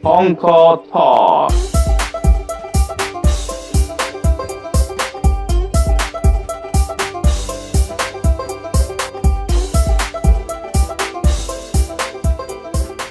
Konko Talk.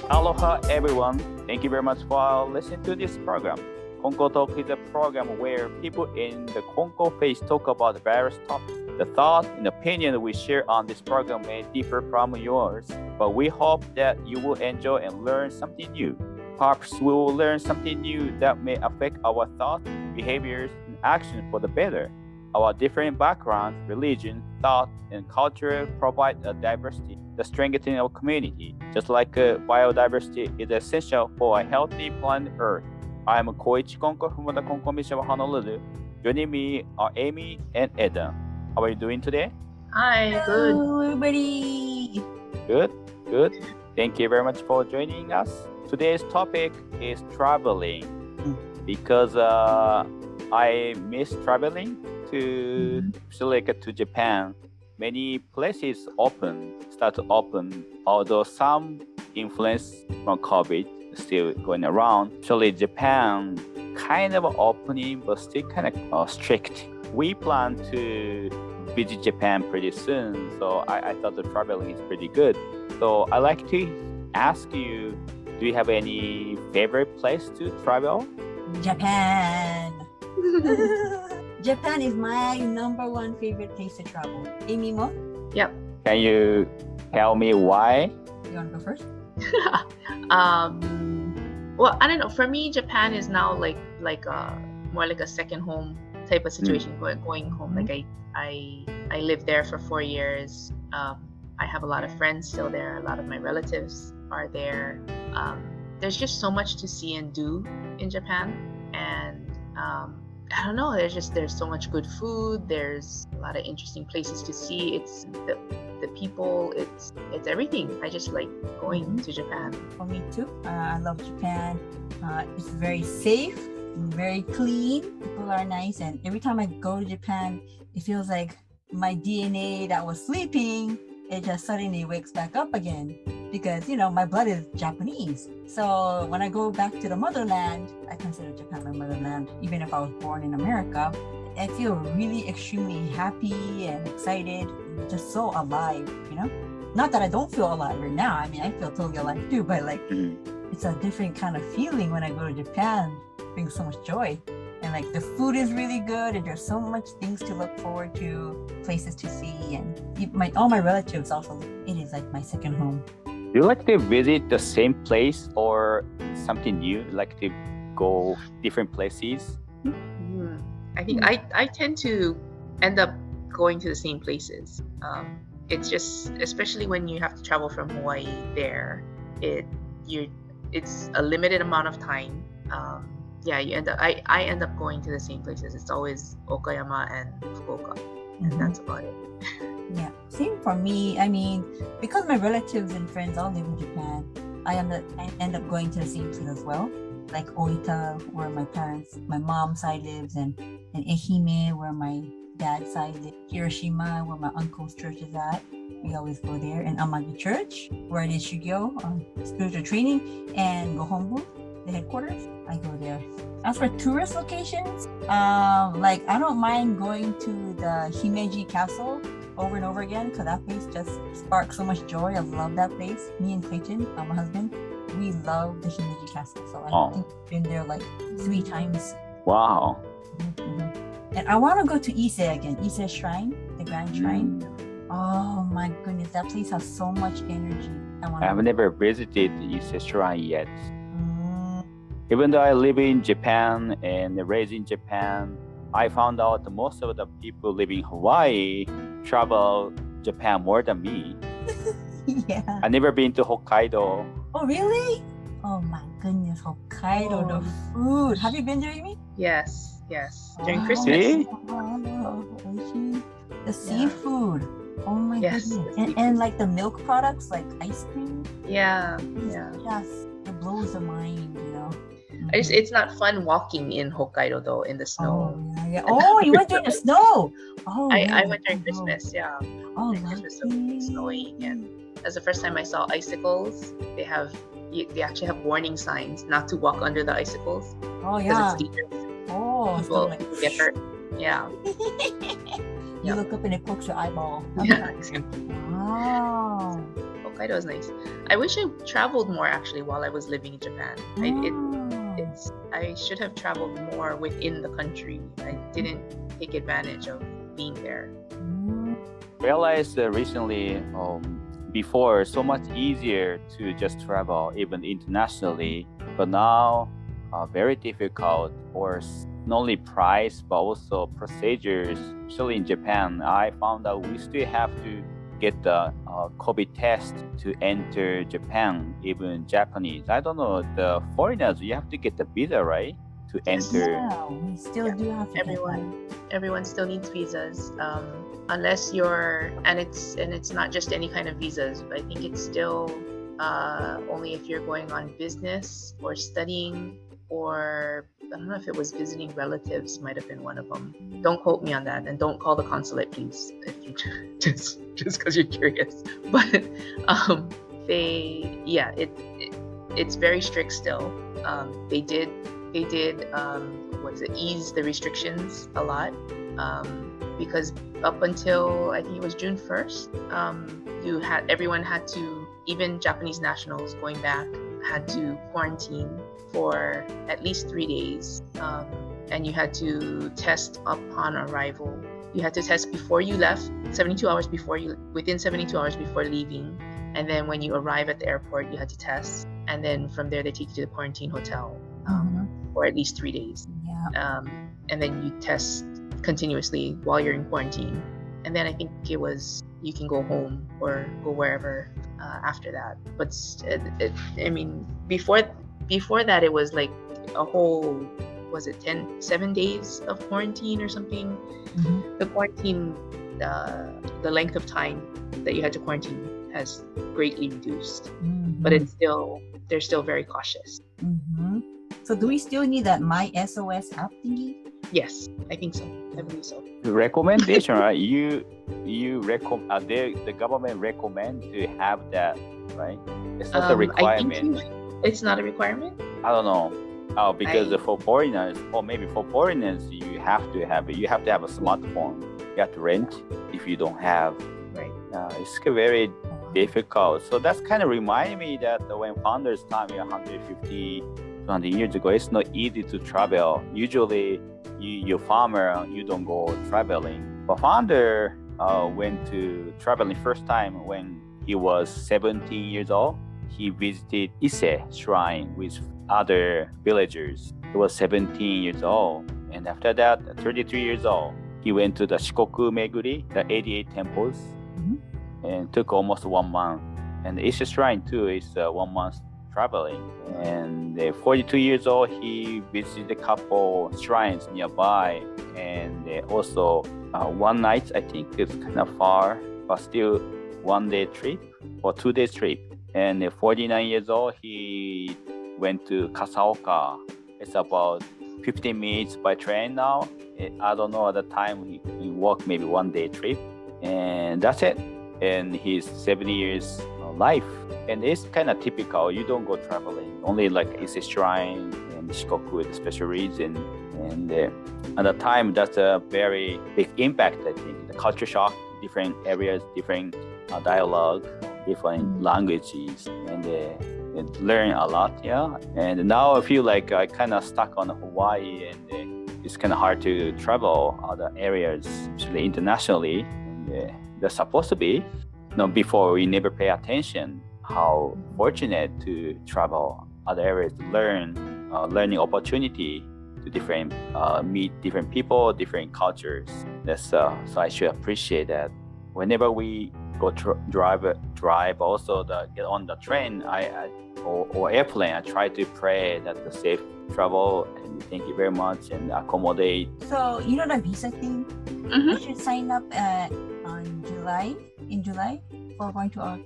Aloha everyone. Thank you very much for listening to this program. Konko Talk is a program where people in the Konko phase talk about various topics. The thoughts and opinion we share on this program may differ from yours, but we hope that you will enjoy and learn something new. Perhaps we will learn something new that may affect our thoughts, behaviors, and actions for the better. Our different backgrounds, religion, thought, and culture provide a diversity that strengthens our community. Just like biodiversity is essential for a healthy planet Earth. I am Koichi Konko from the Konko Mission of Honolulu. Joining me are Aimee and Edna. How are you doing today? Hi, good. Hello, everybody. Good. Thank you very much for joining us. Today's topic is traveling because I miss traveling to Japan. Many places start to open, although some influence from COVID still going around. Actually, Japan kind of opening, but still kind of strict. We plan to visit Japan pretty soon, so I thought the traveling is pretty good. So I'd like to ask you, do you have any favorite place to travel? Japan. Japan is my number one favorite place to travel. Aimee mo? Yep. Can you tell me why? You want to go first? Well, I don't know. For me, Japan is now like more like a second home type of situation. Going home. Like I lived there for 4 years. I have a lot of friends still there. A lot of my relatives are there. There's just so much to see and do in Japan, and I don't know. There's so much good food. There's a lot of interesting places to see. It's the people. It's everything. I just like going to Japan. For me too. I love Japan. It's very safe, very clean. People are nice, and every time I go to Japan, it feels like my DNA that was sleeping, it just suddenly wakes back up again. Because, my blood is Japanese. So when I go back to the motherland, I consider Japan my motherland. Even if I was born in America, I feel really extremely happy and excited, just so alive, Not that I don't feel alive right now. I mean, I feel totally alive too, but it's a different kind of feeling when I go to Japan. It brings so much joy. And the food is really good, and there's so much things to look forward to, places to see, and all my relatives also. It is like my second home. Do you like to visit the same place or something new? Like to go different places? I think I tend to end up going to the same places. It's just, especially when you have to travel from Hawaii there, it's a limited amount of time. I end up going to the same places. It's always Okayama and Fukuoka, and that's about it. Yeah, same for me. I mean, because my relatives and friends all live in Japan, I end up going to the same place as well. Like Oita, where my mom's side lives, and Ehime, where my dad's side lives. Hiroshima, where my uncle's church is at. We always go there. And Amagi Church, where I did Shugyo, spiritual training, and Gohonbu, the headquarters. I go there. As for tourist locations, I don't mind going to the Himeji Castle over and over again, because that place just sparks so much joy. I love that place. Me and Clayton, my husband, we love the Himeji Castle. So I think I've been there 3 times. Wow. Mm-hmm. And I want to go to Ise again. Ise Shrine, the Grand Shrine. Oh my goodness, that place has so much energy. I've never visited Ise Shrine yet. Even though I live in Japan and raised in Japan, I found out that most of the people living in Hawaii travel Japan more than me. Yeah. I've never been to Hokkaido. Oh, really? Oh my goodness, Hokkaido, the food. Have you been there, Amy? Yes. During Christmas. See? The seafood. Oh my goodness. And the milk products, like ice cream. Yeah. It blows the mind, It's not fun walking in Hokkaido though, in the snow. Oh, yeah. Oh, you went during the snow. Oh, I went during Christmas, yeah. Oh, Christmas, so snowing, and that's the first time I saw icicles. They have they actually have warning signs not to walk under the icicles Oh because yeah. it's dangerous. Oh, so like, People get hurt. Yeah. you Yep. look up and it pokes your eyeball. Yeah, exactly. Wow. Hokkaido is nice. I wish I traveled more actually while I was living in Japan. I should have traveled more within the country. I didn't take advantage of being there. Realized recently, before so much easier to just travel even internationally, but now very difficult for not only price but also procedures. Especially in Japan, I found out we still have to get the COVID test to enter Japan, even Japanese. I don't know, the foreigners, you have to get the visa, right? To enter. Yeah, we still do have to Everyone still needs visas, unless you're and it's not just any kind of visas. I think it's still only if you're going on business or studying, or I don't know if it was visiting relatives, might have been one of them. Don't quote me on that, and don't call the consulate, please, if you just because you're curious. But it's very strict still. They did ease the restrictions a lot, because up until I think it was June 1st, everyone had to, even Japanese nationals going back, had to quarantine for at least 3 days, and you had to test upon arrival. You had to test before you left, within 72 hours before leaving, and then when you arrive at the airport, you had to test, and then from there they take you to the quarantine hotel for at least 3 days. Yeah. And then you test continuously while you're in quarantine, and then I think it was you can go home or go wherever after that. But I mean, before that it was like a whole, was it 7 days of quarantine or something? The quarantine, the length of time that you had to quarantine has greatly reduced, but they're still very cautious. So do we still need that My SOS app thingy? Yes, I think so. I believe so. The recommendation, right? The government recommend to have that, right? It's not a requirement. It's not a requirement? I don't know. Oh, because for foreigners, or maybe for foreigners, you have to have it. You have to have a smartphone. You have to rent if you don't have. Right. It's very difficult. So that's kind of reminding me that when founders' time, 150, 200 years ago, it's not easy to travel. Usually, you're farmer, you don't go traveling. But founder went to traveling first time when he was 17 years old. He visited Ise shrine with other villagers. He was 17 years old. And after that, 33 years old, he went to the Shikoku Meguri, the 88 temples, and took almost 1 month. And the Ise shrine too is 1 month traveling. And 42 years old, he visited a couple shrines nearby. And also one night, I think it's kind of far, but still 1 day trip or 2 days trip. And 49 years old, he went to Kasaoka. It's about 15 minutes by train now. I don't know at the time, he walked maybe 1 day trip. And that's it. And he's 70 years life. And it's kind of typical. You don't go traveling. Only like Ise Shrine and Shikoku with a special reason. And at the time, that's a very big impact, I think. The culture shock, different areas, different dialogue, different languages, and learn a lot, yeah. And now I feel like I kind of stuck on Hawaii, and it's kind of hard to travel other areas, especially internationally. And, that's supposed to be. Before we never pay attention how fortunate to travel other areas, to learning opportunity to meet different people, different cultures. That's so I should appreciate that. Whenever we go drive, also get on the train, or airplane, I try to pray that the safe travel, and thank you very much, and accommodate. So you know the visa thing? I should sign up in July for going to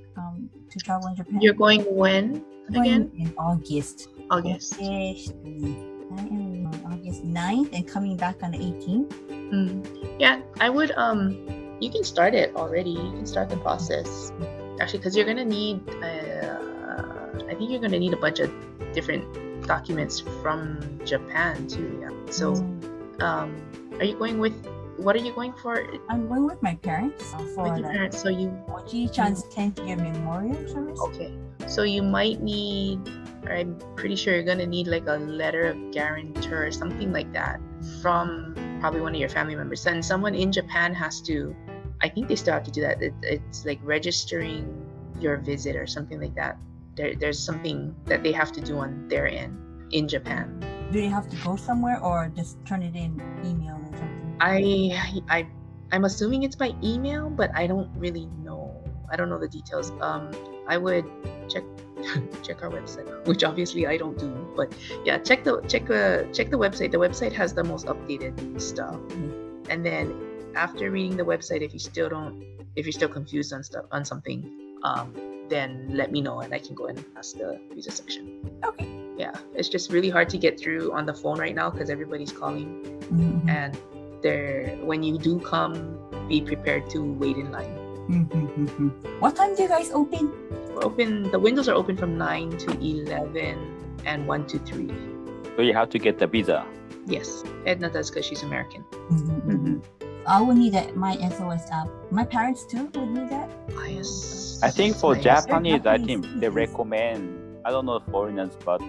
travel in Japan. You're going when again? In August. August. I am on August 9th and coming back on the 18th. Yeah, I would. You can start it already. You can start the process. Actually, because you're gonna need I think you're gonna need a bunch of different documents from Japan too. Yeah. So, are you going with? What are you going for? I'm going with my parents for With your parents. So you. Koichi-chan's 10th year memorial service. Okay. So you might need. I'm pretty sure you're gonna need like a letter of guarantor or something like that from probably one of your family members. And someone in Japan has to. I think they still have to do that. It's like registering your visit or something like that. There's something that they have to do on their end in Japan. Do they have to go somewhere or just turn it in email or something? I'm assuming it's by email, but I don't really know. I don't know the details. I would check our website, which obviously I don't do. But yeah, check the website. The website has the most updated stuff. Mm-hmm. And then after reading the website, if you're still confused on something, then let me know and I can go and ask the visa section. Okay. Yeah, it's just really hard to get through on the phone right now because everybody's calling. Mm-hmm. And when you do come, be prepared to wait in line. Mm-hmm. What time do you guys open? We're open. The windows are open from 9 to 11 and 1 to 3. So you have to get the visa. Yes, Edna does because she's American. Mm-hmm. Mm-hmm. I will need my SOS app. My parents too would need that. Yes. I think for Japanese, I think they recommend. I don't know foreigners, but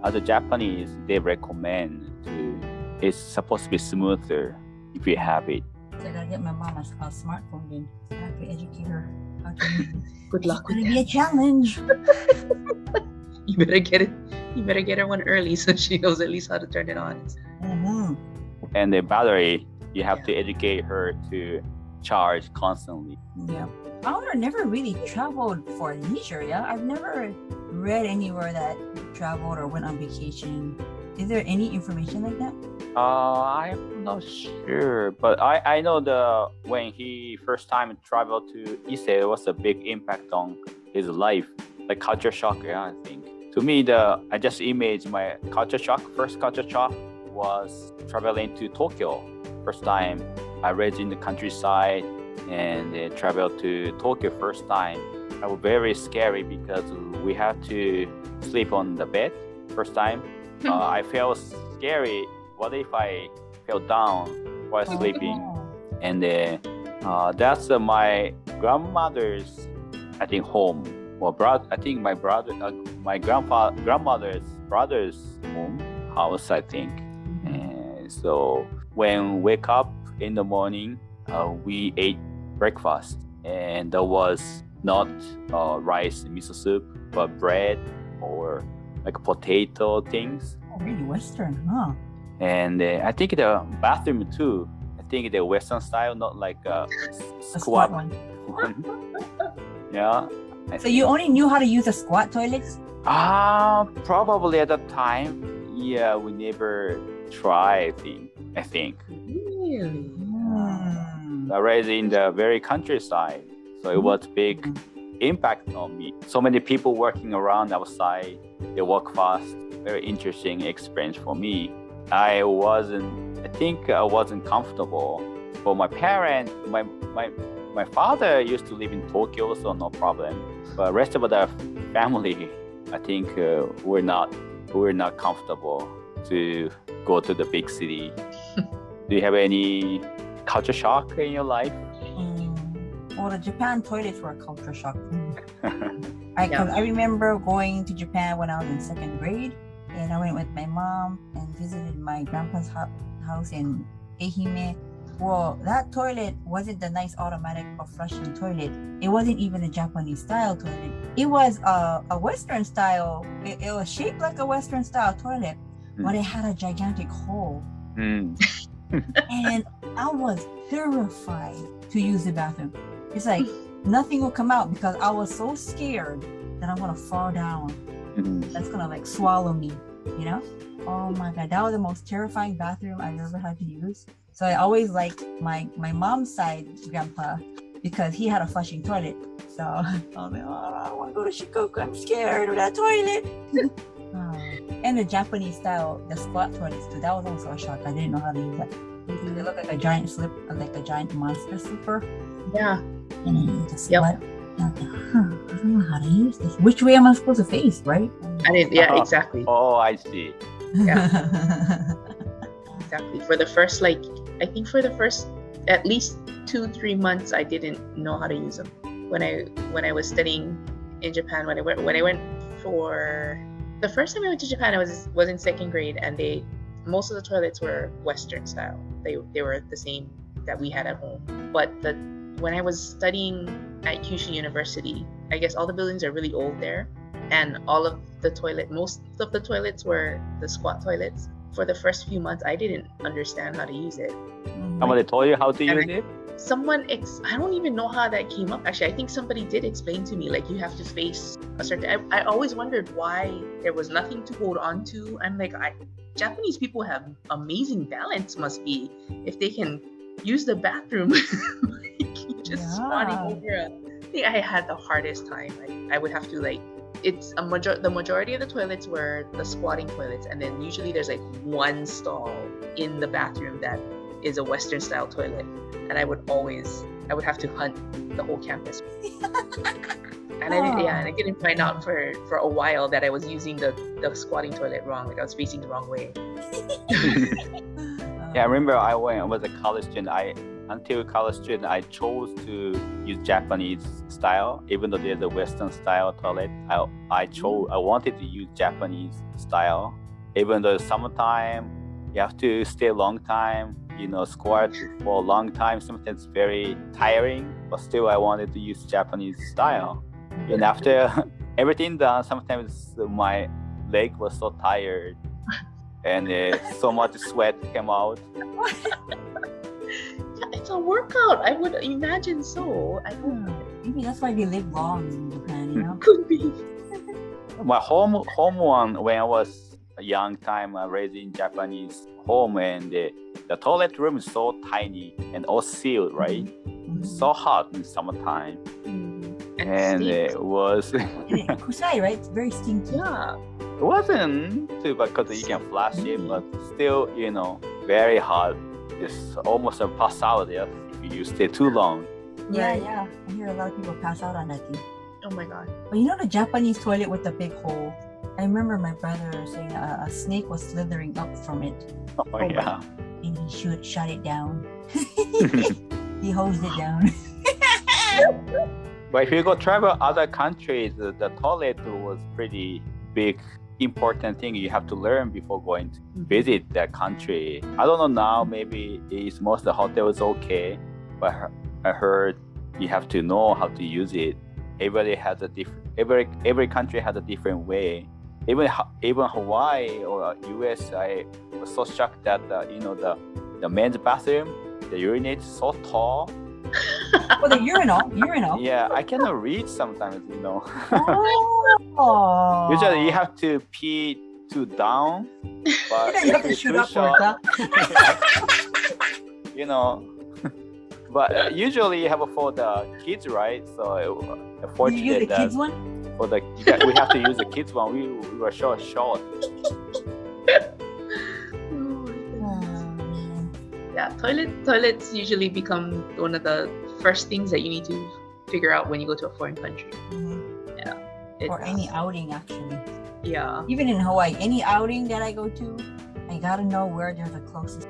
as a Japanese, they recommend it's supposed to be smoother if you have it. So I gotta get my mom a smartphone then. I have to educate her how to use it. Good luck with It's gonna be a challenge. You better get it. You better get her one early so she knows at least how to turn it on. Mm-hmm. And the battery, you have to educate her to charge constantly. Yeah. I never really traveled for leisure. Yeah, I've never read anywhere that traveled or went on vacation. Is there any information like that? I'm not sure, but I know when he first time traveled to Ise, it was a big impact on his life, like culture shock. Yeah, I think. To me, I just imaged my culture shock. First culture shock was traveling to Tokyo. First time I raised in the countryside and traveled to Tokyo first time. It was very scary because we had to sleep on the bed first time. I felt scary. What if I fell down while sleeping? And that's my grandmother's, I think, home. Well, I think my grandmother's brother's house, I think. And so when wake up in the morning, we ate breakfast, and there was not rice and miso soup, but bread or like potato things. Oh, really Western, huh? And I think the bathroom too. I think the Western style, not like a squat one. Yeah. So you only knew how to use the squat toilets? Probably at that time. Yeah, we never tried. I think. Really? I raised in the very countryside, so it was big impact on me. So many people working around outside. They walk fast. Very interesting experience for me. I think I wasn't comfortable. For my parents, my father used to live in Tokyo, so no problem. But rest of the family, I think we're not comfortable to go to the big city. Do you have any culture shock in your life? Well, the Japan toilets were a culture shock. I remember going to Japan when I was in second grade, and I went with my mom and visited my grandpa's house in Aimee. Well, that toilet wasn't the nice automatic or flushing toilet. It wasn't even a Japanese style toilet. It was a Western style. It was shaped like a Western style toilet, but it had a gigantic hole. And I was terrified to use the bathroom. It's like nothing will come out because I was so scared that I'm gonna fall down. That's gonna like swallow me, you know? Oh my God, that was the most terrifying bathroom I've ever had to use. So I always liked my mom's side grandpa because he had a flushing toilet. So I was like, oh, I want to go to Shikoku. I'm scared of that toilet. And the Japanese style, the squat toilets too. That was also a shock. I didn't know how to use that. They look like a giant slip, like a giant monster slipper. Yeah. And then you just squat. don't know how to use this. Which way am I supposed to face, right? I didn't. Yeah, exactly. Oh, I see. Yeah. Exactly. For the first, like, I think for the first at least 2-3 months, I didn't know how to use them. When I was studying in Japan, when I went for the first time I went to Japan, I was in second grade, and most of the toilets were Western style. They were the same that we had at home. But when I was studying at Kyushu University, I guess all the buildings are really old there, and most of the toilets were the squat toilets. For the first few months, I didn't understand how to use it. Somebody told you how to use it? I don't even know how that came up. Actually, I think somebody did explain to me, like, you have to face a certain. I always wondered why there was nothing to hold on to. I'm like, Japanese people have amazing balance, must be, if they can use the bathroom. Like, just squatting over I had the hardest time. I would have to, like, it's the majority of the toilets were the squatting toilets, and then usually there's like one stall in the bathroom that is a Western style toilet, and I would have to hunt the whole campus. And I didn't find out for a while that I was using the squatting toilet wrong, like I was facing the wrong way. Yeah, I remember I was a college student. Until college student, I chose to use Japanese style, even though there's a Western style toilet. I wanted to use Japanese style, even though summertime you have to stay a long time, squat for a long time. Sometimes very tiring, but still I wanted to use Japanese style. And after everything done, sometimes my leg was so tired, and so much sweat came out. It's a workout. I would imagine so. Maybe that's why they live long in Japan, Could be. My home one, when I was a young time, raised in Japanese home, and the toilet room is so tiny and all sealed, right? Mm-hmm. So hot in summertime. Mm-hmm. And it was kusai, right? It's very stinky. Yeah. It wasn't too bad because you can flush it, but still, very hot. It's almost a pass out if you stay too long. Yeah. I hear a lot of people pass out on that thing. Oh my god. But the Japanese toilet with the big hole? I remember my brother saying a snake was slithering up from it. Oh yeah. And he shut it down. He hosed it down. But if you go travel other countries, the toilet was pretty big, important thing you have to learn before going to visit that country. I don't know now, maybe most of the hotels okay, but I heard you have to know how to use it. Everybody has a different. Every country has a different way. Even Hawaii or US, I was so shocked that the men's bathroom, the urinate is so tall. Oh, the urinal. Yeah, I cannot reach sometimes. Oh. Usually you have to pee too down, but you have to shoot upwards, huh? But usually you have for the kids, right? So unfortunately, you use the kids one? We have to use the kids one. We were short. Yeah, toilets usually become one of the first things that you need to figure out when you go to a foreign country. Mm-hmm. Yeah. Or any outing, actually. Yeah. Even in Hawaii, any outing that I go to, I gotta know where there's the closest.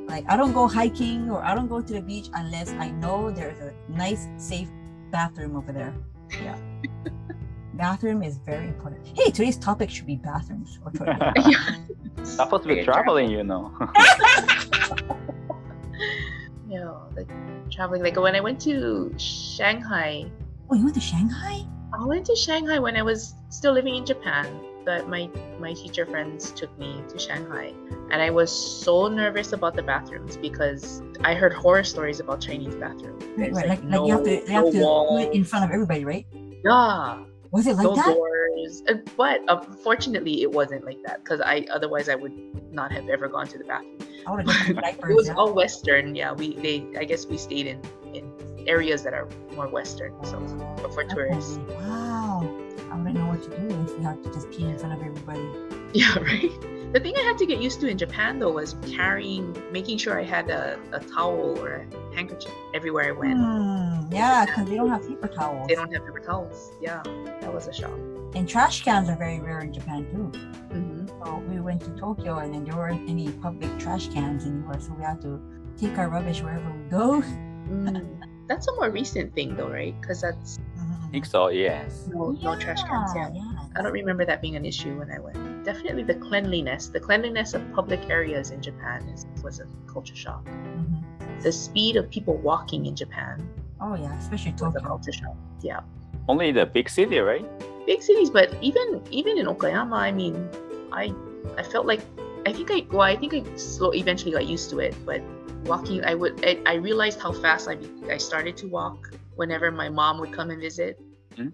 Like, I don't go hiking or I don't go to the beach unless I know there's a nice, safe bathroom over there. Yeah. Bathroom is very important. Hey, today's topic should be bathrooms or toilets. Supposed to be traveling, Yeah, like traveling. Like when I went to Shanghai. Oh, you went to Shanghai? I went to Shanghai when I was still living in Japan. But my teacher friends took me to Shanghai, and I was so nervous about the bathrooms because I heard horror stories about Chinese bathrooms. Right. Like you have to do it in front of everybody, right? Yeah. Was it like no that? Doors. But fortunately, it wasn't like that because otherwise I would not have ever gone to the bathroom. I would have just It was all Western. Yeah, I guess we stayed in areas that are more Western, so for tourists. Wow. I wouldn't know what to do if you have to just pee in front of everybody. Yeah, right. The thing I had to get used to in Japan though was making sure I had a towel or a handkerchief everywhere I went. Yeah, because they don't have paper They towels. don't have paper towels. Yeah, that was a shock. And trash cans are very rare in Japan too. Mm-hmm. So we went to Tokyo and then there weren't any public trash cans anywhere. So we had to take our rubbish wherever we go. That's a more recent thing though, right? Because that's I think so, yes. no trash cans. Yeah. I don't remember that being an issue when I went. Definitely the cleanliness of public areas in Japan was a culture shock. The speed of people walking in Japan. Oh yeah, especially was a Tokyo. culture shock. Yeah. Only the big city, right? Big cities, but even in Okayama, I mean, I felt like I think I eventually got used to it, but walking I realized how fast I started to walk whenever my mom would come and visit.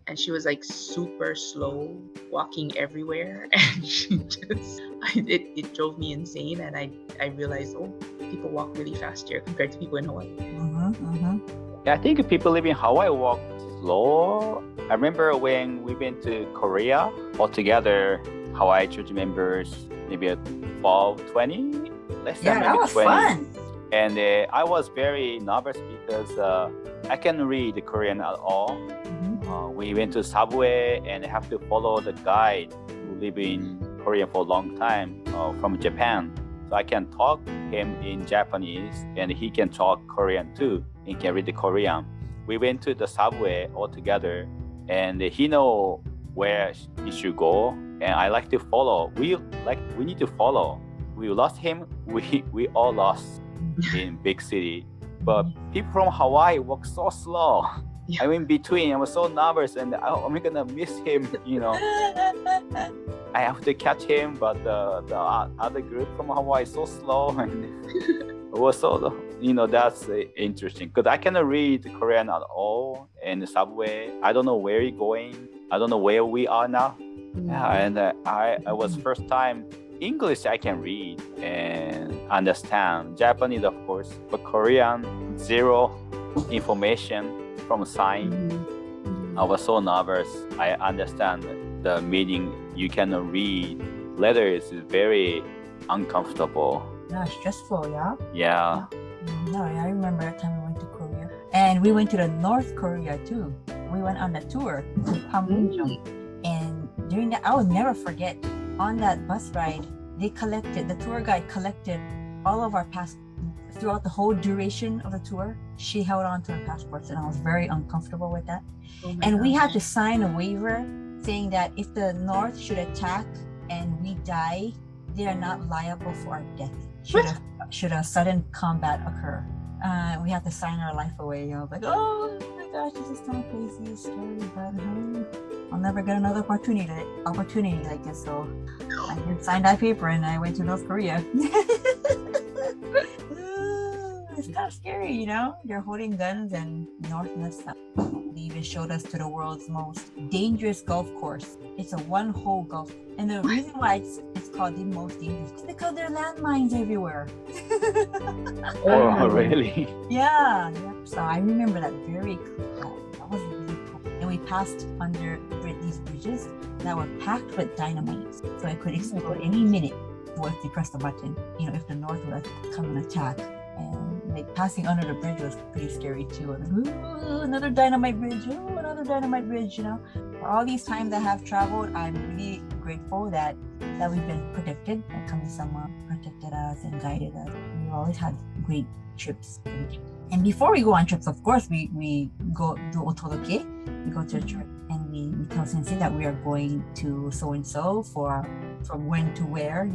And she was like super slow walking everywhere, and it drove me insane. And I realized, oh, people walk really fast here compared to people in Hawaii. Yeah, I think people living in Hawaii walk slow. I remember when we went to Korea all together, Hawaii church members, maybe at 12, 20, less than maybe that was 20. Fun. And I was very nervous because I can read Korean at all. We went to subway and have to follow the guide who live in Korea for a long time from Japan. So I can talk him in Japanese and he can talk Korean too. He can read the Korean. We went to the subway all together and he know where he should go and I like to follow. We need to follow. We lost him. We all lost in big city. But people from Hawaii walk so slow. Yeah. I'm in between. I was so nervous, and I'm gonna miss him. You know, I have to catch him, but the other group from Hawaii is so slow, and it was so that's interesting because I cannot read Korean at all in the subway. I don't know where you're going. I don't know where we are now. Yeah, and I was first time English I can read and understand. Japanese of course, but Korean zero information from sign. I was so nervous. I understand the meaning. You cannot read letters is very uncomfortable. Yeah, stressful, yeah. Yeah. No, I remember that time we went to Korea. And we went to the North Korea too. We went on a tour to Panmunjom. And during that, I will never forget, on that bus ride, the tour guide collected all of our passports. Throughout the whole duration of the tour, she held on to her passports, and I was very uncomfortable with that. And we had to sign a waiver saying that if the North should attack and we die, they are not liable for our death. Should a sudden combat occur, we had to sign our life away. I was like, oh my gosh, this is kind of crazy, it's scary, but I'll never get another opportunity like this. So I did sign that paper, and I went to North Korea. It's kind of scary, you know? They're holding guns and north and south. They even showed us to the world's most dangerous golf course. It's a one-hole golf. And the reason why it's called the most dangerous is because there are landmines everywhere. Oh, really? Yeah. So I remember that very clearly. That was really cool. And we passed under these bridges that were packed with dynamite. So it could explode any minute if you press the button, if the North would come and attack. And passing under the bridge was pretty scary too. Like, ooh, another dynamite bridge, For all these times I have traveled, I'm really grateful that we've been protected, that Kami-sama protected us and guided us. We've always had great trips. And before we go on trips, of course, we go do otoroke. We go to a church and we tell sensei that we are going to so-and-so from when to where,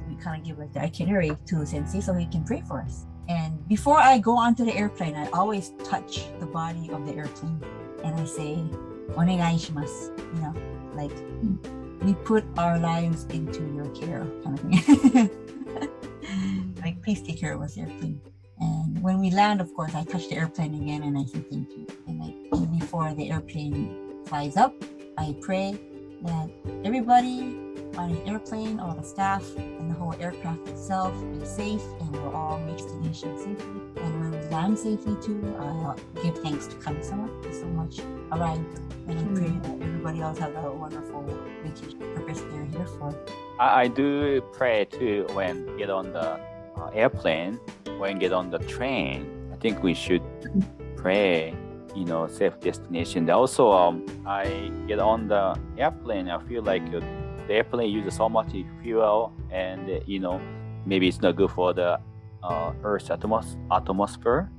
We kind of give like the itinerary to sensei so he can pray for us. And before I go onto the airplane, I always touch the body of the airplane and I say, "Onegai shimasu," like we put our lives into your care, kind of thing. Like, please take care of us, airplane. And when we land, of course, I touch the airplane again and I say thank you. And before the airplane flies up, I pray that everybody on the airplane, all the staff, and the whole aircraft itself be safe, and we'll all reach the destination safely. And when we land safely too. Give thanks to Kami-sama for so much arrived, and I pray that everybody else has a wonderful vacation purpose they're here for. I do pray too when get on the airplane, when get on the train. I think we should pray, safe destination. Also, I get on the airplane. I feel like the airplane uses so much fuel, and maybe it's not good for the Earth's atmosphere,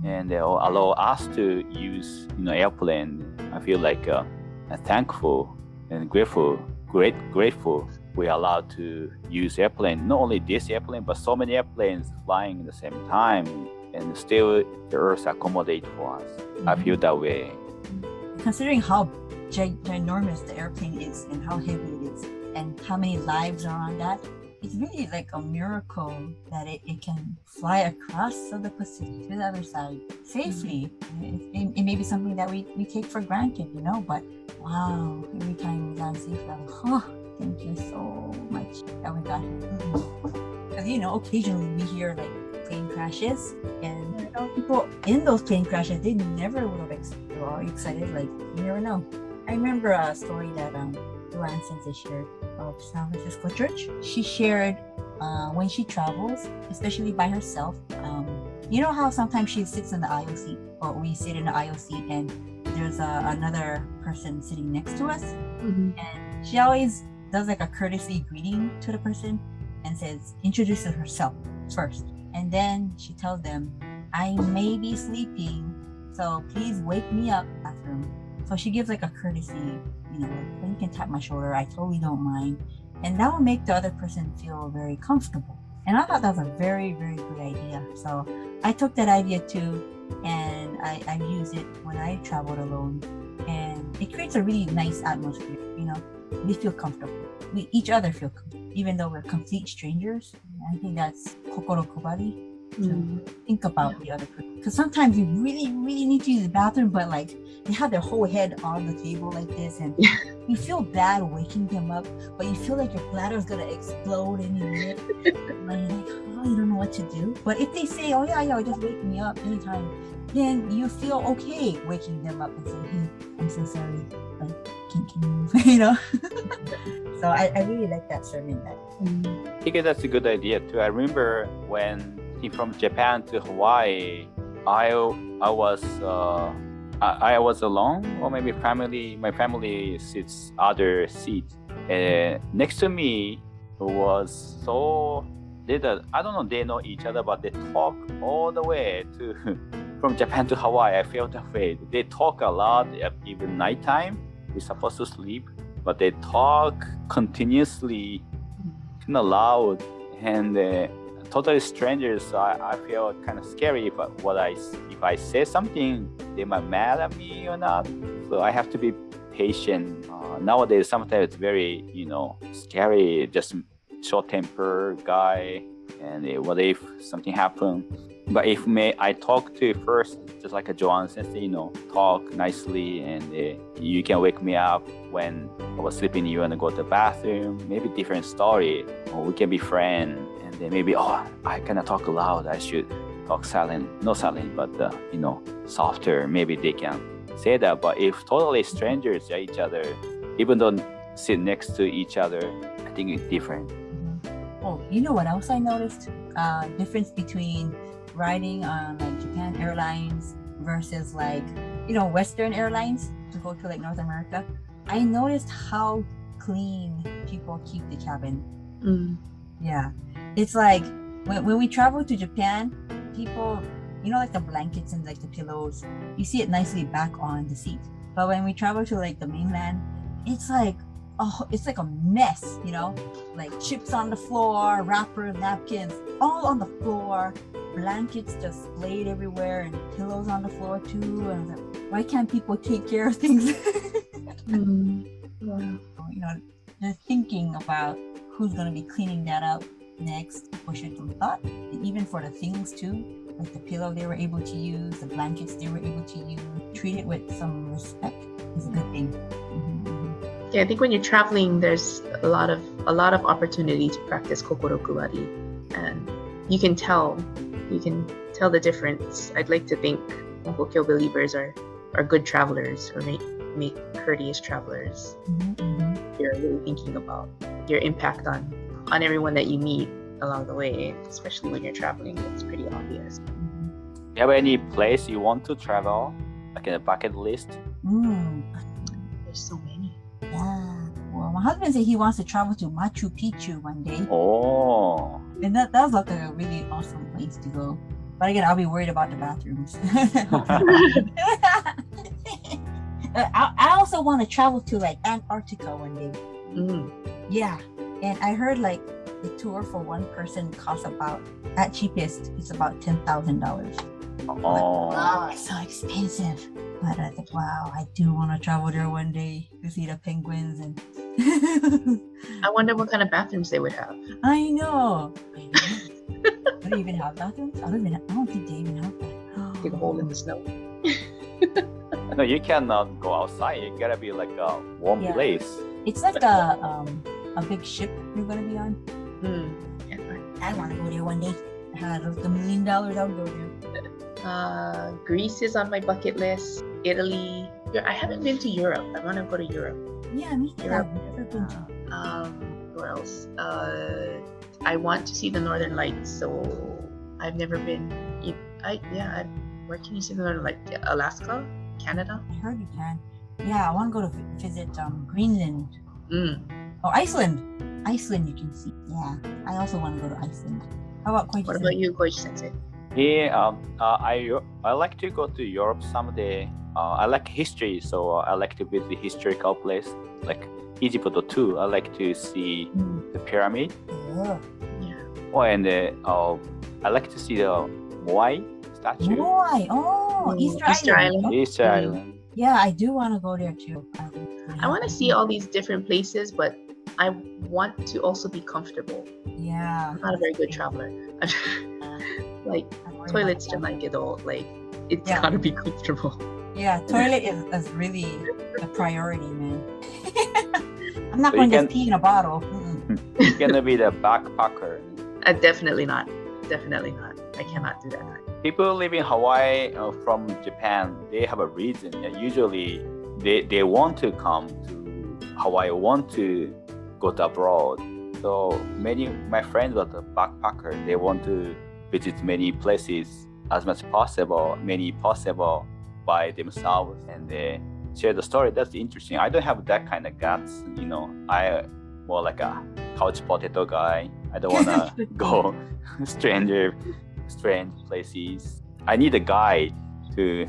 and they allow us to use airplane. I feel like thankful and grateful we are allowed to use airplane. Not only this airplane, but so many airplanes flying at the same time, and still the Earth accommodate for us. I feel that way. Considering how ginormous the airplane is and how heavy it is and how many lives are on that, it's really like a miracle that it can fly across the Pacific to the other side safely. It may be something that we take for granted, but wow, every time we land safely, I'm like, thank you so much that we got here. Because, occasionally we hear like plane crashes, and people in those plane crashes, they never would have excited, like, you never know. I remember a story that Luan Sensei shared of San Francisco Church. She shared when she travels, especially by herself, you know how sometimes she sits in the aisle seat, or we sit in the aisle seat, and there's another person sitting next to us, and she always does like a courtesy greeting to the person and introduces herself first, and then she tells them, I may be sleeping, so please wake me up after me. So she gives like a courtesy, like, you can tap my shoulder, I totally don't mind. And that will make the other person feel very comfortable. And I thought that was a very, very good idea. So I took that idea too, and I use it when I traveled alone. And it creates a really nice atmosphere, we feel comfortable. We each other feel comfortable, even though we're complete strangers. I think that's kokoro kubari, to think about the other person. Because sometimes you really, really need to use the bathroom, but like they have their whole head on the table like this, and you feel bad waking them up, but you feel like your bladder is gonna explode any minute. And you're like, you don't know what to do. But if they say, yeah, just wake me up anytime, then you feel okay waking them up and saying, hey, I'm so sorry, like, can you move, So I really like that sermon. I think that's a good idea too. I remember when from Japan to Hawaii, I was alone, or maybe my family sits other seat. Next to me was so little. I don't know, they know each other, but they talk all the way from Japan to Hawaii. I felt that way. They talk a lot, even nighttime. We're supposed to sleep, but they talk continuously, kind of loud, and totally strangers. So I feel kind of scary if I say something, they might mad at me or not. So I have to be patient. Nowadays, sometimes it's very, scary, just short temper guy. And what if something happened? But if I talk to you first, just like a Joanne Sensei, talk nicely, and you can wake me up when I was sleeping. You want to go to the bathroom, maybe different story, or we can be friends. And then maybe, I cannot talk loud. I should talk silent, not silent, but softer. Maybe they can say that. But if totally strangers are each other, even though sit next to each other, I think it's different. Oh, you know what else I noticed? Difference between riding on like Japan Airlines versus like Western Airlines to go to like North America. I noticed how clean people keep the cabin. Yeah, it's like when we travel to Japan, people, like the blankets and like the pillows, you see it nicely back on the seat. But when we travel to like the mainland, it's like a mess, like chips on the floor, wrappers, napkins, all on the floor, blankets just splayed everywhere, and pillows on the floor too. And I was like, why can't people take care of things? They're thinking about who's going to be cleaning that up next. People should have thought, and even for the things too, like the pillow they were able to use, the blankets they were able to use, treat it with some respect is a good thing. Yeah, I think when you're traveling, there's a lot of opportunity to practice kokoro kubari, and you can tell tell the difference. I'd like to think Konkokyo believers are good travelers, or make courteous travelers. You're really thinking about your impact on everyone that you meet along the way, especially when you're traveling. It's pretty obvious. Do you have any place you want to travel, like in a bucket list? There's so many. Yeah. Well, my husband said he wants to travel to Machu Picchu one day. Oh. And that's like a really awesome place to go. But again, I'll be worried about the bathrooms. I also want to travel to like Antarctica one day. Yeah. And I heard like the tour for one person costs about, at cheapest, it's about $10,000. Oh. Wow, it's so expensive. But I think, wow, I do want to travel there one day to see the penguins. And I wonder what kind of bathrooms they would have. I know. Do they even have bathrooms? I don't think they even have that. Dig a hole in the snow. No, you cannot go outside. You gotta be like a warm place. It's like a big ship you're gonna be on. I want to go there one day. I had like $1 million, I would go there. Greece is on my bucket list. Italy. I haven't been to Europe. I want to go to Europe. Yeah, me too. Europe. I've never been to. Where else? I want to see the Northern Lights, so I've never been. Where can you see the Northern Lights? Alaska, Canada. I heard you can. Yeah, I want to go to visit Greenland. Oh, Iceland. Iceland, you can see. Yeah, I also want to go to Iceland. How about Koichi? What about you, Koichi Sensei? Yeah, I like to go to Europe someday. I like history, so I like to visit the historical place like Egypt too. I like to see the pyramid. Yeah. Oh, and I like to see the Moai statue. Moai. Oh, Easter Island. Easter Island. Yeah, I do want to go there too. I want to see all these different places, but I want to also be comfortable. Yeah. I'm not a very good traveler. Like toilets to like adult, like it's gotta be comfortable. Yeah, toilet is really a priority, man. I'm not going to pee in a bottle. You're gonna be the backpacker. Definitely not. Definitely not. I cannot do that. People live in Hawaii from Japan, they have a reason. Usually, they want to come to Hawaii, want to go to abroad. So many of my friends are the backpacker. They want to visit many places as much possible, many possible by themselves, and they share the story. That's interesting. I don't have that kind of guts, I more like a couch potato guy. I don't want to go strange places. I need a guide to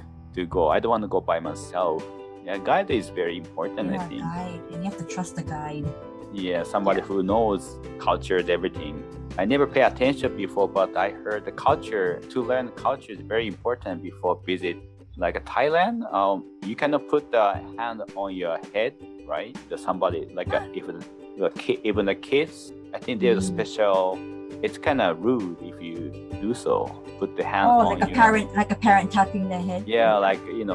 go. I don't want to go by myself. Yeah, guide is very important, I think. Guide, and you have to trust the guide. Yeah, somebody who knows culture and everything. I never pay attention before, but I heard the culture, to learn culture is very important before visit. Like Thailand, you cannot put the hand on your head, right? There's somebody, like even the kids, I think there's a special, it's kind of rude if you do so. Put the hand on like a parent tapping their head. Yeah, like, you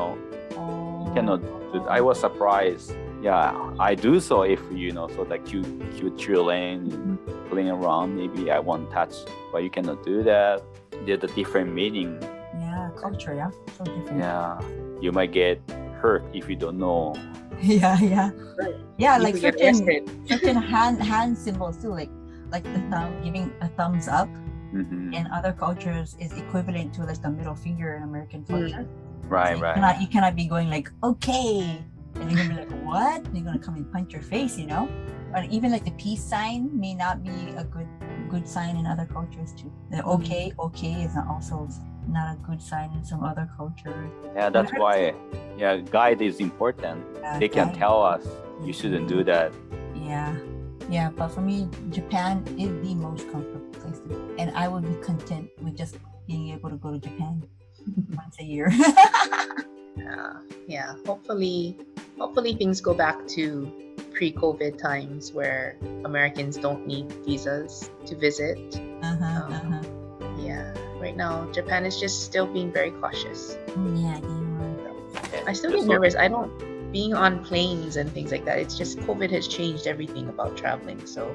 cannot do. I was surprised. Yeah, I do so if so the cute children playing around, maybe I won't touch, but you cannot do that. There's a different meaning. Yeah, culture, yeah, so different. Yeah, you might get hurt if you don't know. Yeah, right. Yeah, like certain hand symbols too, like the thumb, giving a thumbs up. In other cultures is equivalent to like the middle finger in American culture. Right, so right. You cannot be going like, okay, and you're gonna be like, what? And you're gonna come and punch your face, But even like the peace sign may not be a good sign in other cultures too. The okay is also not a good sign in some other cultures. Yeah, that's why. Yeah, guide is important. They can tell us you shouldn't do that. Yeah. But for me, Japan is the most comfortable place to be, and I would be content with just being able to go to Japan once a year. Yeah. Hopefully things go back to pre-COVID times where Americans don't need visas to visit. Yeah. Right now, Japan is just still being very cautious. Yeah, I still get nervous. Being on planes and things like that. It's just COVID has changed everything about traveling. So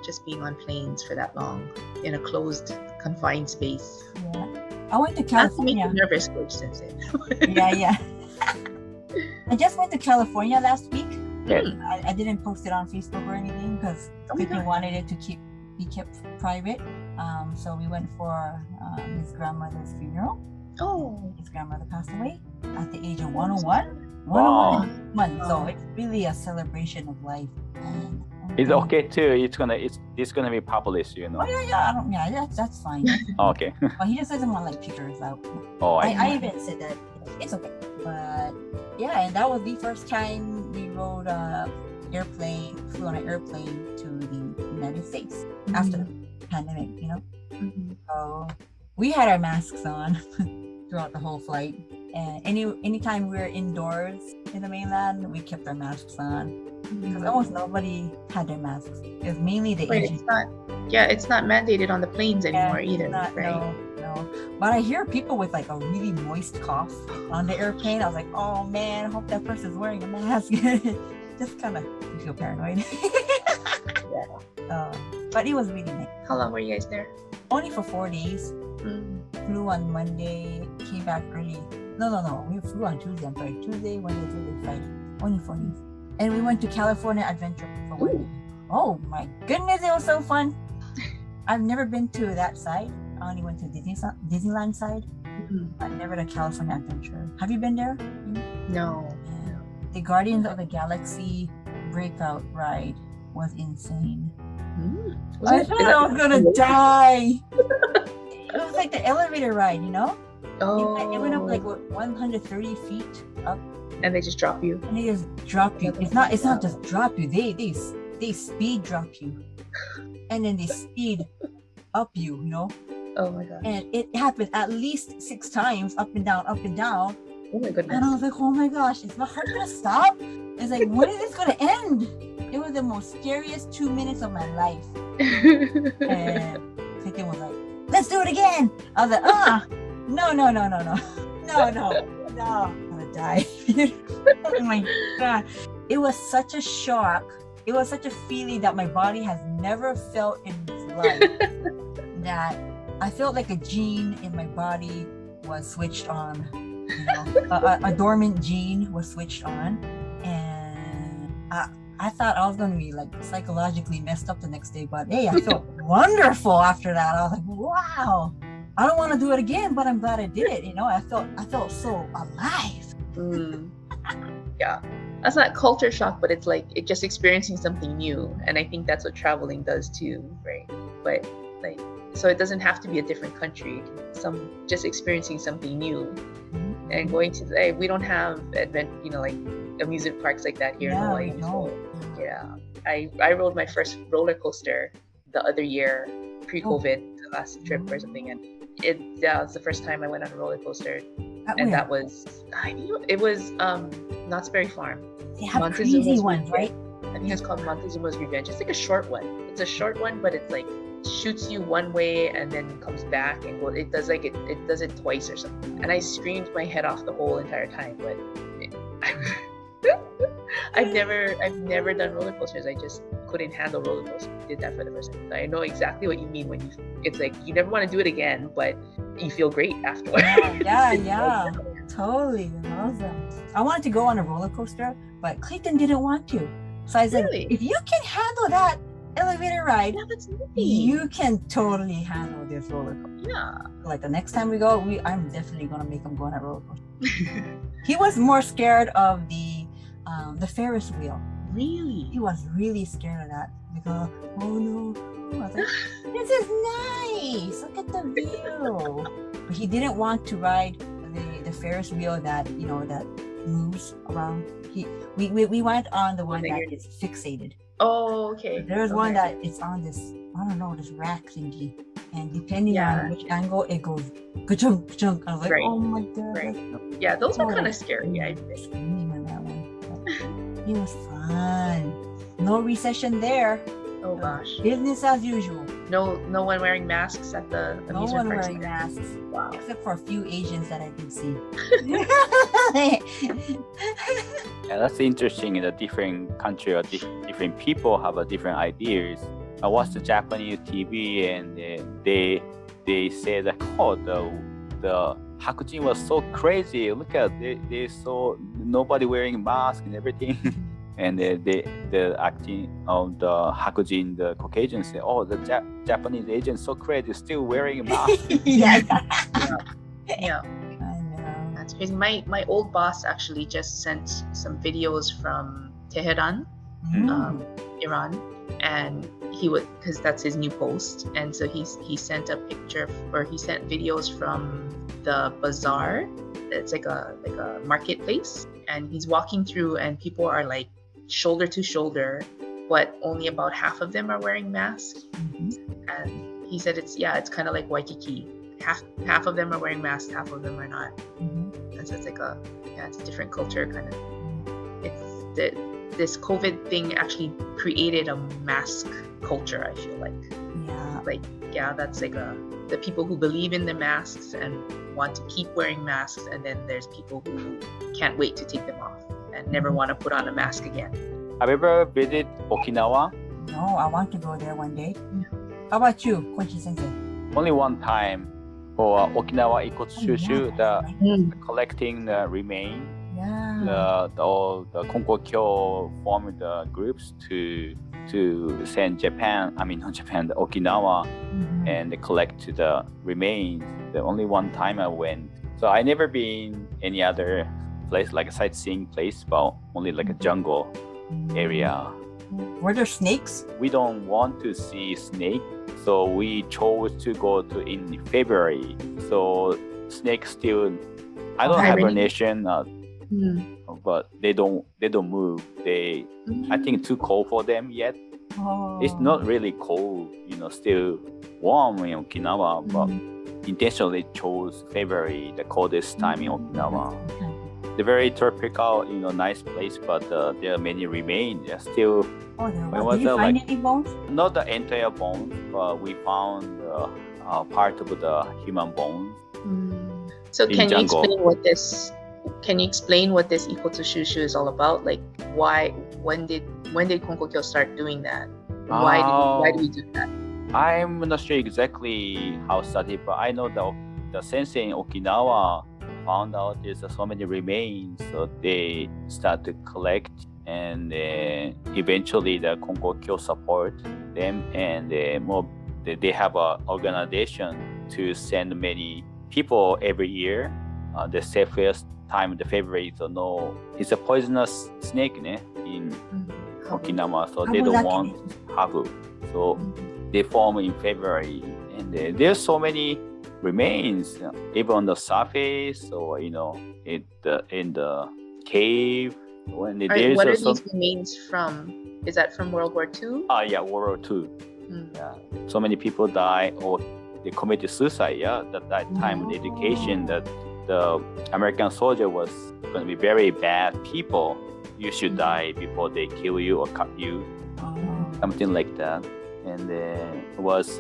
just being on planes for that long in a closed, confined space. Yeah. I went to Not to make California. you nervous, Coach Sensei. Yeah. I just went to California last week. Yes. I didn't post it on Facebook or anything because people wanted it to be kept private. So we went for his grandmother's funeral. Oh. His grandmother passed away at the age of 101. Wow. 101. So it's really a celebration of life. And, It's okay too. It's gonna be published, you know. Oh yeah, that's fine. Okay. But he just doesn't want like pictures out. Oh, I even said that it's okay. But yeah, and that was the first time we flew on an airplane to the United States after the pandemic, you know. So we had our masks on throughout the whole flight. And anytime we were indoors in the mainland, we kept our masks on. Because almost nobody had their masks. It was mainly the Asian. It's not mandated on the planes anymore either, right? No. But I hear people with like a really moist cough on the airplane. I was like, oh man, I hope that person's wearing a mask. Just kind of feel paranoid. But it was really nice. How long were you guys there? Only for 4 days. Flew on Monday, came back early. No. We flew on Tuesday. I'm sorry. Tuesday, Wednesday, Thursday, Friday. Only 4 days. And we went to California Adventure for 1 day. Oh my goodness, it was so fun. I've never been to that side. I only went to Disneyland side, but never to California Adventure. Have you been there? No. Yeah. The Guardians of the Galaxy breakout ride was insane. I thought I was gonna die. It was like the elevator ride, you know? Oh. It went up like 130 feet up. And they just drop you. And they just drop you. It's not just drop you. They speed drop you, and then they speed up you. You know. Oh my god. And it happened at least 6 times, up and down, up and down. Oh my goodness. And I was like, oh my gosh, is my heart gonna stop? It's like, when is this gonna end? It was the most scariest 2 minutes of my life. And Clayton was like, let's do it again. I was like, no. I'm gonna die. Oh my god. It was such a shock. It was such a feeling that my body has never felt in its life. That I felt like a gene in my body was switched on. You know, a dormant gene was switched on. And I thought I was going to be like psychologically messed up the next day. But hey, I felt wonderful after that. I was like, wow. I don't want to do it again, but I'm glad I did it. You know, I felt so alive. Yeah, that's not culture shock, but it's like it just experiencing something new, and I think that's what traveling does too, right? But like, so it doesn't have to be a different country. Just experiencing something new, and going to we don't have like amusement parks like that here in Hawaii. So, yeah, I rode my first roller coaster the other year, pre-COVID, the last trip or something, and it was the first time I went on a roller coaster. And that was, it was Knott's Berry Farm. They have crazy ones, right? I think it's called Montezuma's Revenge. It's like a short one. It's a short one, but it's like shoots you one way and then comes back and goes. It does like it does it twice or something. And I screamed my head off the whole entire time. But I've never done roller coasters. I just couldn't handle roller coasters. I did that for the first time. So I know exactly what you mean when it's like you never want to do it again, but you feel great afterwards. Yeah. Totally awesome. I wanted to go on a roller coaster, but Clayton didn't want to. So I said, if you can handle that elevator ride, you can totally handle this roller coaster. Yeah. Like the next time we go, I'm definitely gonna make him go on that roller coaster. He was more scared of the Ferris wheel. Really? He was really scared of that because oh no. I was like, this is nice. Look at the view. But he didn't want to ride the Ferris wheel that that moves around. We went on the one that is fixated. Oh, okay. There's one that it's on this this rack thingy, and depending on which angle it goes, ka-chunk, ka-chunk. I was like, oh my god. Right. Yeah, those were kind of scary. I screaming on that one. It was fun. No recession there. Oh gosh. Business as usual. No one wearing masks at the amusement parks. No one wearing masks. Wow. Except for a few Asians that I did see. Yeah, that's interesting. In a different country or different people have a different ideas I watched the Japanese TV and they said that the Hakujin was so crazy. Look at they saw nobody wearing mask and everything. And the acting of the Hakujin, the Caucasians say, "Oh, the Japanese agent so crazy, still wearing a mask." Yeah. Yeah. I know. That's crazy. My old boss actually just sent some videos from Tehran, Iran, and he would, because that's his new post, and so he sent a picture, or he sent videos from the bazaar. It's like a marketplace, and he's walking through, and people are like shoulder to shoulder, but only about half of them are wearing masks. And he said it's kind of like Waikiki. Half of them are wearing masks, half of them are not. And so it's like it's a different culture kind of. It's this COVID thing actually created a mask culture, I feel like. That's like the people who believe in the masks and want to keep wearing masks, and then there's people who can't wait to take them off and never want to put on a mask again. Have you ever visited Okinawa? No, I want to go there one day. How about you, Koichi Sensei? Only one time for Okinawa Ikotsushushu, the collecting the remains. All the Konkokyo formed the groups to send the Okinawa, and they collect the remains. The only one time I went. So I never been any other place like a sightseeing place, but only like a jungle area. Were there snakes? We don't want to see snake, so we chose to go to in February. So snakes still, I don't have hibernation. But they don't move. I think too cold for them yet. It's not really cold, still warm in Okinawa, but intentionally chose February, the coldest time in Okinawa. The very tropical, nice place, but there are many remains. They're still. Did you find any bones? Not the entire bones, but we found part of the human bones. So can you explain what this Ikotsushushu is all about? Like, when did Konkokyo start doing that? Why do we do that? I'm not sure exactly how it started, but I know the sensei in Okinawa found out there's so many remains, so they start to collect, and eventually the Konkokyo support them, and they have an organization to send many people every year. The safest time, the February, so no, it's a poisonous snake in Okinawa, so they don't want habu. So they form in February, and there's so many remains, even on the surface, or in the cave. What are these remains from? Is that from World War II? Yeah, World War II. Yeah, so many people die or they committed suicide. Yeah, at that time, the education that the American soldier was going to be very bad people. You should die before they kill you or cut you, something like that. And it was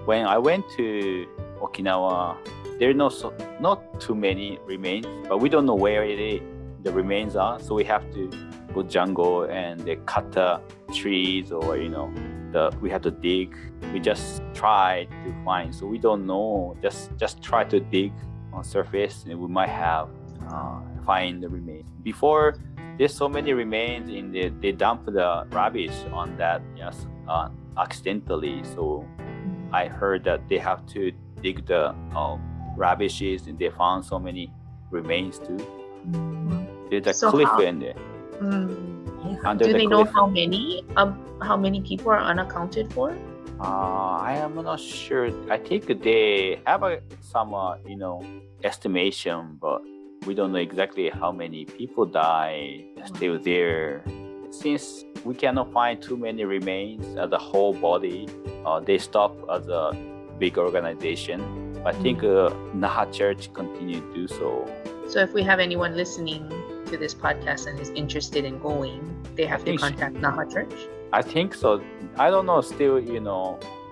when I went to Okinawa, there are not too many remains, but we don't know where the remains are, so we have to go jungle and they cut the trees, or we have to dig. We just try to find, so we don't know. Just try to dig on surface, and we might have find the remains. Before, there's so many remains they dump the rubbish on that accidentally. So I heard that they have to dig the rubbishes, and they found so many remains too. There's a cliff in there. Do they know how many people are unaccounted for? I am not sure. I think they have some estimation, but we don't know exactly how many people die still there. Since we cannot find too many remains as a whole body, they stop as a big organization. I think Naha Church continue to do so. So if we have anyone listening to this podcast and is interested in going, they have to contact Naha Church? I think so. I don't know still,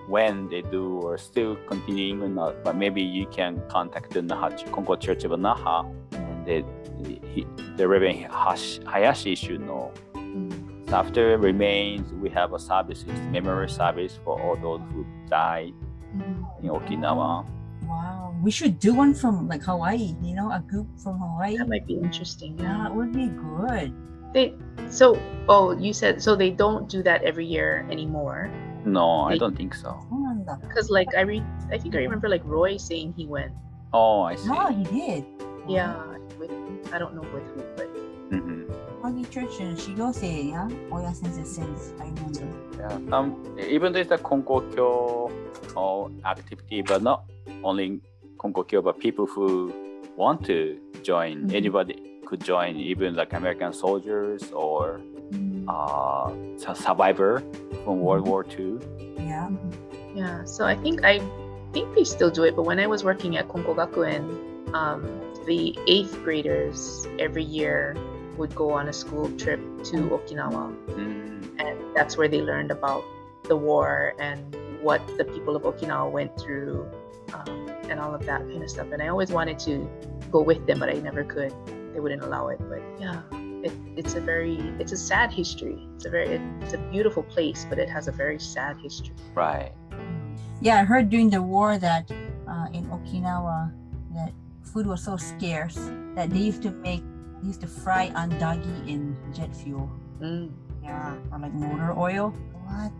when they do or still continuing or not, but maybe you can contact the Konko Church of Naha, and the Reverend Hayashi should know. After remains, we have a services, memory service for all those who died in Okinawa. Wow, we should do one from like Hawaii. A group from Hawaii. That might be interesting. Yeah, it would be good. You said so they don't do that every year anymore. No, I don't think so. Because like I think I remember like Roy saying he went. Oh, I see. Oh, he did. Yeah, I don't know with who, but. Holy Church and Shigose, yeah? Oya Sensei says, I remember. Yeah. Even though it's a Konkokyo activity, but not only Konkokyo, but people who want to join, anybody could join, even like American soldiers or survivor from World War II. Yeah. Yeah. So I think they still do it, but when I was working at Konko Gakuen, the 8th graders every year would go on a school trip to Okinawa, and that's where they learned about the war and what the people of Okinawa went through, and all of that kind of stuff. And I always wanted to go with them, but I never could. They wouldn't allow it. But yeah, it's a sad history. It's a beautiful place, but it has a very sad history. Right. Yeah, I heard during the war that in Okinawa that food was so scarce that they used to fry andagi in jet fuel. Yeah, or like motor oil. What?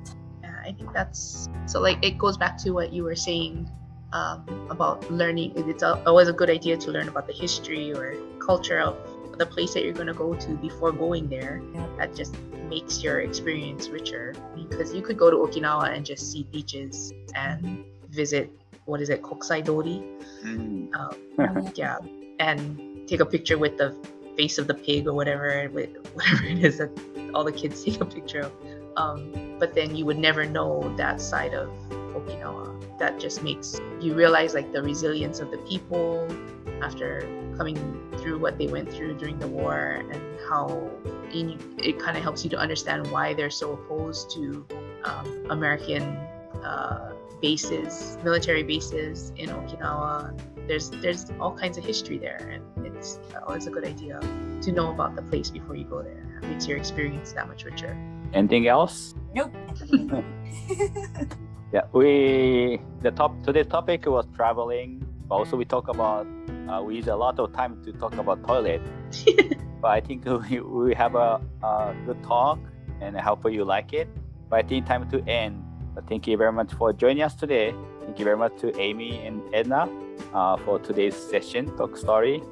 Yeah, I think that's so. Like it goes back to what you were saying about learning. It's always a good idea to learn about the history or culture of the place that you're going to go to before going there. Yeah. That just makes your experience richer, because you could go to Okinawa and just see beaches and visit Kokusai Dori. Yeah, and take a picture with the face of the pig or whatever it is that all the kids take a picture of. But then you would never know that side of Okinawa. That just makes you realize like the resilience of the people after coming through what they went through during the war, and how it kind of helps you to understand why they're so opposed to American military bases in Okinawa. There's all kinds of history there, and it's always a good idea to know about the place before you go there. It makes your experience that much richer. Anything else? Nope. Yeah, today's topic was traveling. But also we talk about we use a lot of time to talk about toilet. But I think we have a good talk, and I hope you like it. But I think time to end. But thank you very much for joining us today. Thank you very much to Aimee and Edna for today's session, Talk Story.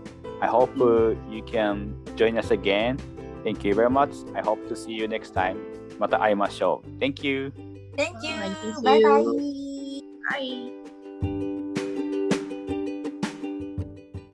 I hope you can join us again. Thank you very much. I hope to see you next time. また会いましょう. Thank you. Thank you. Thank you. Bye bye. Bye.